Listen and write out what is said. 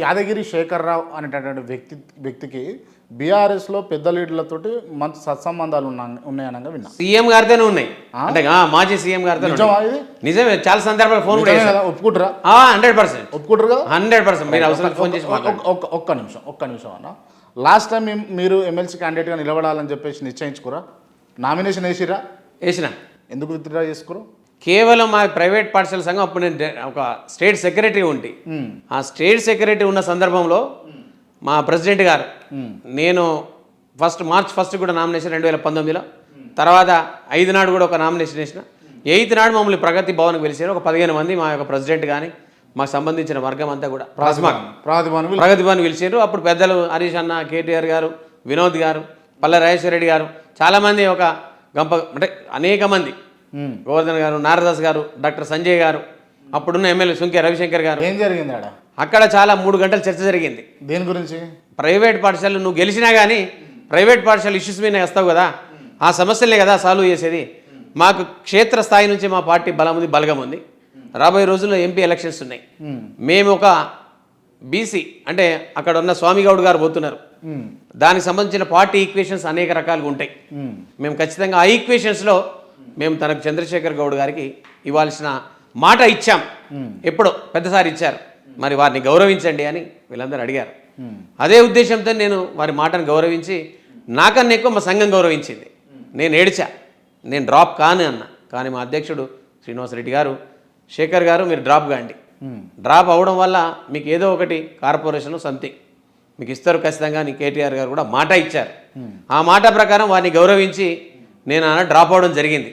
యాదగిరి శేఖర్రావు అనేటటువంటి వ్యక్తికి బీఆర్ఎస్లో పెద్ద లీడర్లతోటి మంచి సత్సంబంధాలు ఉన్నాయనగా విన్నా. సీఎం గారితోనే ఉన్నాయి, అంటే మాజీ సీఎం గారితో. నిజమే, చాలా సందర్భాలు ఫోన్ కూడా ఒప్పుకుంటారా? 100% ఒప్పుకుంటారు కదా, 100%. మీరు అవసరం ఫోన్ చేసి ఒక్క నిమిషం అన్న. లాస్ట్ టైం మీరు ఎమ్మెల్సీ క్యాండిడేట్గా నిలబడాలని చెప్పేసి నిశ్చయించుకురా? నామినేషన్ వేసినా ఎందుకు విత్డ్రా చేసుకురు? కేవలం మా ప్రైవేట్ పాఠశాల సంఘం అప్పుడు నేను ఒక స్టేట్ సెక్రటరీ ఉండి, ఆ స్టేట్ సెక్రటరీ ఉన్న సందర్భంలో మా ప్రెసిడెంట్ గారు, నేను మార్చ్ 1 కూడా నామినేషన్ 2019లో, తర్వాత 5 నాడు కూడా ఒక నామినేషన్ వేసిన. 8 నాడు మమ్మల్ని ప్రగతి భవన్కి పిలిచారు. ఒక 15 మంది మా యొక్క ప్రెసిడెంట్ కానీ మాకు సంబంధించిన వర్గం అంతా కూడా ప్రగతి భవన్ పిలిచారు. అప్పుడు పెద్దలు హరీష్ అన్న, కేటీఆర్ గారు, వినోద్ గారు, పల్లె రాజేశ్వర రెడ్డి గారు, చాలామంది, ఒక గంప అంటే అనేక మంది, గోవర్ధన్ గారు, నారదాస్ గారు, డాక్టర్ సంజయ్ గారు, అప్పుడున్న ఎమ్మెల్యే సుంకే రవిశంకర్ గారు. ఏం జరిగింది అక్కడ? చాలా 3 గంటల చర్చ జరిగింది. దేని గురించి? ప్రైవేట్ పాఠశాలలు నువ్వు గెలిచినా కానీ ప్రైవేట్ పాఠశాల ఇష్యూస్ మీద వస్తావు కదా, ఆ సమస్యలే కదా సాల్వ్ చేసేది. మాకు క్షేత్రస్థాయి నుంచి మా పార్టీ బలగం ఉంది. రాబోయే రోజుల్లో ఎంపీ ఎలక్షన్స్ ఉన్నాయి. మేము ఒక బీసీ, అంటే అక్కడ ఉన్న స్వామిగౌడ్ గారు పోతున్నారు, దానికి సంబంధించిన పార్టీ ఈక్వేషన్స్ అనేక రకాలుగా ఉంటాయి. మేము ఖచ్చితంగా ఆ ఈక్వేషన్స్లో మేము తనకు చంద్రశేఖర్ గౌడ్ గారికి ఇవ్వాల్సిన మాట ఇచ్చాం. ఎప్పుడో పెద్దసారి ఇచ్చారు, మరి వారిని గౌరవించండి అని వీళ్ళందరూ అడిగారు. అదే ఉద్దేశంతో నేను వారి మాటను గౌరవించి, నాకన్నా ఎక్కువ మా సంఘం గౌరవించింది. నేను ఏడ్చా, నేను డ్రాప్ కాను అన్న. కానీ మా అధ్యక్షుడు శ్రీనివాసరెడ్డి గారు, శేఖర్ గారు మీరు డ్రాప్ కాండి, డ్రాప్ అవ్వడం వల్ల మీకు ఏదో ఒకటి కార్పొరేషన్ సంథింగ్ మీకు ఇస్తారు ఖచ్చితంగా అని కేటీఆర్ గారు కూడా మాట ఇచ్చారు. ఆ మాట ప్రకారం వారిని గౌరవించి నేను డ్రాప్ అవ్వడం జరిగింది.